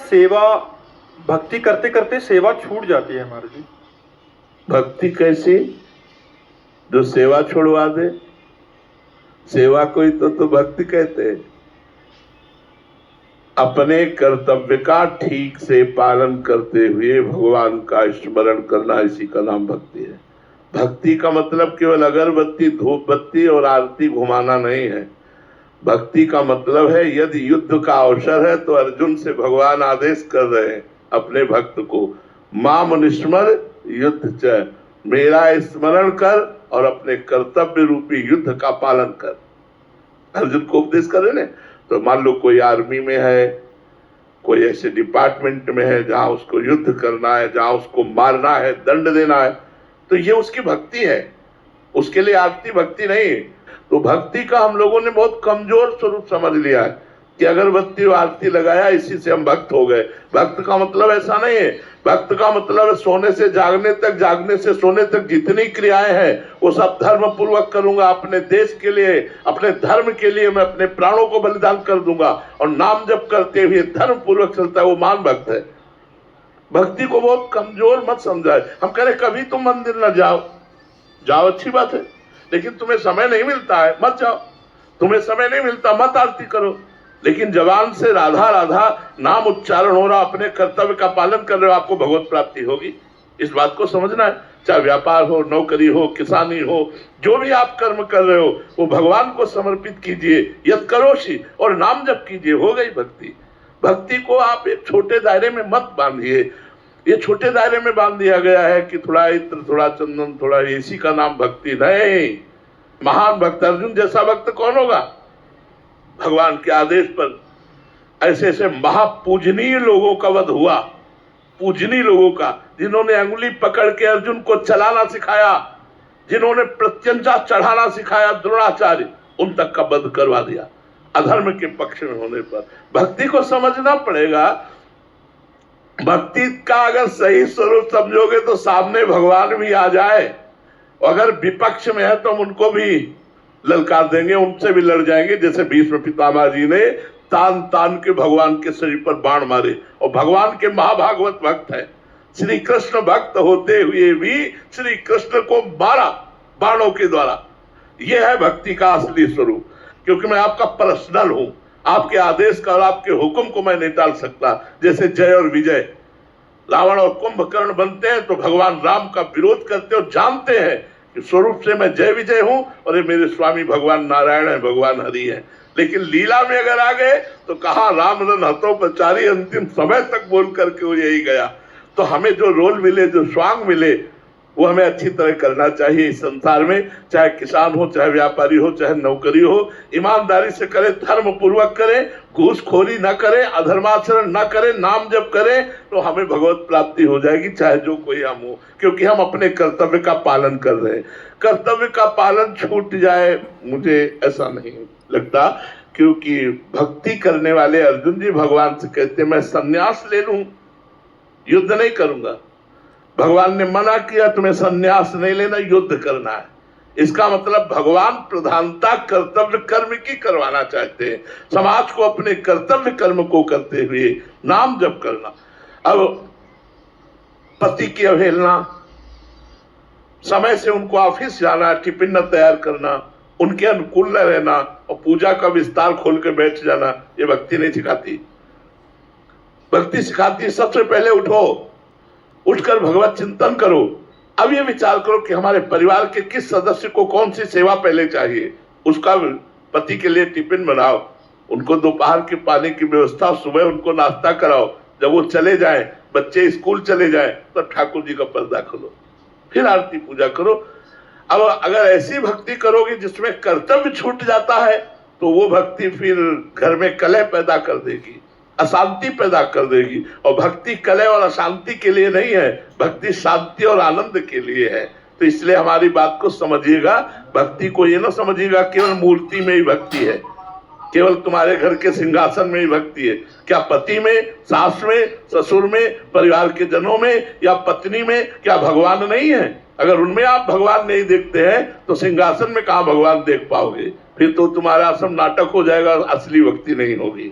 सेवा भक्ति करते करते सेवा छूट जाती है हमारे जी। भक्ति कैसी जो सेवा छोड़वा दे? सेवा कोई तो भक्ति कहते हैं। अपने कर्तव्य का ठीक से पालन करते हुए भगवान का स्मरण करना, इसी का नाम भक्ति है। भक्ति का मतलब केवल अगरबत्ती, धूप बत्ती और आरती घुमाना नहीं है। भक्ति का मतलब है यदि युद्ध का अवसर है तो अर्जुन से भगवान आदेश कर रहे हैं अपने भक्त को, माम निस्मर युद्ध च, मेरा स्मरण कर और अपने कर्तव्य रूपी युद्ध का पालन कर। अर्जुन को उपदेश कर रहे हैं। तो मान लो कोई आर्मी में है, कोई ऐसे डिपार्टमेंट में है जहां उसको युद्ध करना है, जहां उसको मारना है, दंड देना है, तो ये उसकी भक्ति है, उसके लिए आरती भक्ति नहीं। तो भक्ति का हम लोगों ने बहुत कमजोर स्वरूप समझ लिया है कि अगरबत्ती और आरती लगाया इसी से हम भक्त हो गए। भक्त का मतलब ऐसा नहीं है। भक्त का मतलब है सोने से जागने तक, जागने से सोने तक जितनी क्रियाएं हैं वो सब धर्म पूर्वक करूंगा, अपने देश के लिए, अपने धर्म के लिए मैं अपने प्राणों को बलिदान कर दूंगा, और नाम जप करते हुए धर्म पूर्वक चलता है, वो महान भक्त है। भक्ति को बहुत कमजोर मत समझाए। हम कह रहे कभी तुम मंदिर न जाओ, जाओ अच्छी बात है, लेकिन तुम्हें समय नहीं मिलता है मत जाओ। तुम्हें समय नहीं मिलता मत आरती करो, लेकिन जबान से राधा राधा नाम उच्चारण हो रहा, अपने कर्तव्य का पालन कर रहे हो, आपको भगवत प्राप्ति होगी। इस बात को समझना है। चाहे व्यापार हो, नौकरी हो, किसानी हो, जो भी आप कर्म कर रहे हो वो भगवान को समर्पित कीजिए, यत् करोषि, और नाम जप कीजिए, हो गई भक्ति। भक्ति को आप एक छोटे दायरे में मत बांधिए। ये छोटे दायरे में बांध दिया गया है कि थोड़ा इत्र, थोड़ा चंदन, थोड़ा इसी का नाम भक्ति नहीं। महान भक्त अर्जुन जैसा भक्त कौन होगा? भगवान के आदेश पर ऐसे ऐसे महापूजनीय लोगों का वध हुआ, पूजनीय लोगों का, जिन्होंने अंगुली पकड़ के अर्जुन को चलाना सिखाया, जिन्होंने प्रत्यंचा चढ़ाना सिखाया, द्रोणाचार्य, उन तक का वध करवा दिया अधर्म के पक्ष में होने पर। भक्ति को समझना पड़ेगा। भक्ति का अगर सही स्वरूप समझोगे तो सामने भगवान भी आ जाए, अगर विपक्ष में है तो हम उनको भी ललकार देंगे, उनसे भी लड़ जाएंगे। जैसे भीष्म पितामह जी ने तान तान के भगवान के शरीर पर बाण मारे, और भगवान के महाभागवत भक्त है, श्री कृष्ण भक्त होते हुए भी श्री कृष्ण को मारा बाणों के द्वारा। यह है भक्ति का असली स्वरूप। क्योंकि मैं आपका पर्सनल हूं, आपके आदेश का और आपके हुक्म को मैं नहीं टाल सकता। जैसे जय और विजय, रावण और कुंभकर्ण बनते हैं तो भगवान राम का विरोध करते और जानते हैं कि स्वरूप से मैं जय विजय हूं और ये मेरे स्वामी भगवान नारायण है, भगवान हरि है। लेकिन लीला में अगर आ गए तो कहा राम रन हतोपचारी, अंतिम समय तक बोल करके वो यही गया। तो हमें जो रोल मिले, जो स्वांग मिले, वो हमें अच्छी तरह करना चाहिए इस संसार में। चाहे किसान हो, चाहे व्यापारी हो, चाहे नौकरी हो, ईमानदारी से करे, धर्म पूर्वक करे, घूसखोरी न करे, अधर्माचरण न करे, नाम जप करे, तो हमें भगवत प्राप्ति हो जाएगी, चाहे जो कोई हम हो। क्योंकि हम अपने कर्तव्य का पालन कर रहे हैं। कर्तव्य का पालन छूट जाए, मुझे ऐसा नहीं लगता। क्योंकि भक्ति करने वाले अर्जुन जी भगवान से कहते मैं संन्यास ले लूं, युद्ध नहीं करूंगा। भगवान ने मना किया तुम्हें संन्यास नहीं लेना, युद्ध करना है। इसका मतलब भगवान प्रधानता कर्तव्य कर्म की करवाना चाहते हैं। समाज को अपने कर्तव्य कर्म को करते हुए नाम जप करना। अब पति की अवहेलना, समय से उनको ऑफिस जाना, टिफिन न तैयार करना, उनके अनुकूल न रहना और पूजा का विस्तार खोल के बैठ जाना, ये भक्ति नहीं सिखाती। भक्ति सिखाती सबसे पहले उठो, उठकर भगवत चिंतन करो। अब ये विचार करो कि हमारे परिवार के किस सदस्य को कौन सी सेवा पहले चाहिए, उसका पति के लिए टिफिन बनाओ, उनको दोपहर के पानी की व्यवस्था, सुबह उनको नाश्ता कराओ, जब वो चले जाएं, बच्चे स्कूल चले जाएं, तो ठाकुर जी का पर्दा खोलो, फिर आरती पूजा करो। अब अगर ऐसी भक्ति करोगे जिसमें कर्तव्य छूट जाता है तो वो भक्ति फिर घर में कलह पैदा कर देगी, अशांति पैदा कर देगी। और भक्ति कलह और अशांति के लिए नहीं है, भक्ति शांति और आनंद के लिए है। तो इसलिए हमारी बात को समझिएगा। भक्ति को ये ना समझिएगा केवल मूर्ति में ही भक्ति है, केवल तुम्हारे घर के सिंहासन में ही भक्ति है। क्या पति में, सास में, ससुर में, परिवार के जनों में या पत्नी में क्या भगवान नहीं है? अगर उनमें आप भगवान नहीं देखते हैं तो सिंहासन में कहाँ भगवान देख पाओगे? फिर तो तुम्हारा सब नाटक हो जाएगा, असली भक्ति नहीं होगी।